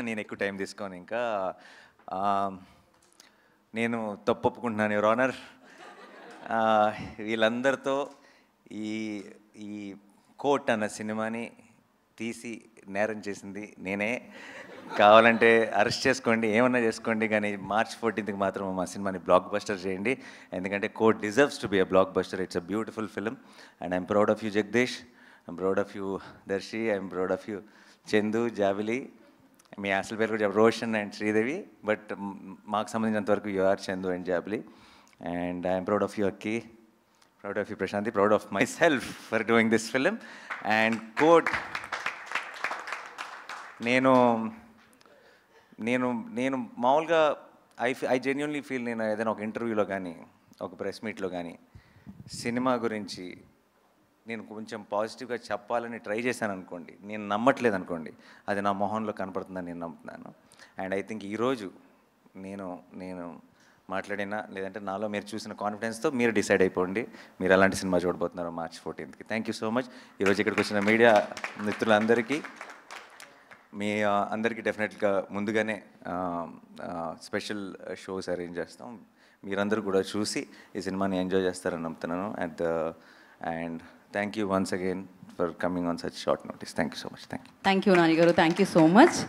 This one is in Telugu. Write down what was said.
నేను ఎక్కువ టైం తీసుకోను ఇంకా. నేను తప్పొప్పుకుంటున్నాను యువర్ ఆనర్. వీళ్ళందరితో ఈ ఈ కోర్ట్ అన్న సినిమాని తీసి నేరం చేసింది నేనే. కావాలంటే అరెస్ట్ చేసుకోండి, ఏమన్నా చేసుకోండి, కానీ March 14th మాత్రం మా సినిమాని బ్లాక్ బస్టర్ చేయండి. ఎందుకంటే Court deserves to be a blockbuster. It's a beautiful film and I'm proud of you Jagadeesh, I'm proud of you Darshi, I'm proud of you Chandu, Jabili. మీ అసలు పేరు కూడా రోషన్ అండ్ శ్రీదేవి, బట్ మాకు సంబంధించినంతవరకు you are Chandu and Jabili. And I'm proud of you Akki, proud of you Prashanti, proud of myself for doing this film. And court నేను నేను నేను మామూలుగా ఐ జెన్యున్లీ ఫీల్, నేను ఏదైనా ఒక ఇంటర్వ్యూలో కానీ ఒక ప్రెస్ మీట్లో కానీ సినిమా గురించి నేను కొంచెం పాజిటివ్గా చెప్పాలని ట్రై చేశాను అనుకోండి, నేను నమ్మట్లేదు అనుకోండి, అది నా మొహంలో కనపడుతుందని నేను నమ్ముతున్నాను. అండ్ ఐ థింక్ ఈరోజు నేను నేను మాట్లాడినా లేదంటే నాలో మీరు చూసిన కాన్ఫిడెన్స్తో మీరు డిసైడ్ అయిపోండి మీరు ఎలాంటి సినిమా చూడబోతున్నారు March 14th. Thank you so much. ఈరోజు ఇక్కడికి వచ్చిన మీడియా మిత్రులందరికీ, మీ అందరికీ డెఫినెట్గా ముందుగానే స్పెషల్ షోస్ అరేంజ్ చేస్తాం. మీరందరూ కూడా చూసి ఈ సినిమాని ఎంజాయ్ చేస్తారని నమ్ముతున్నాను. And thank you once again for coming on such short notice. Thank you so much. Thank you Nani గారు, థ్యాంక్ యూ సో మచ్.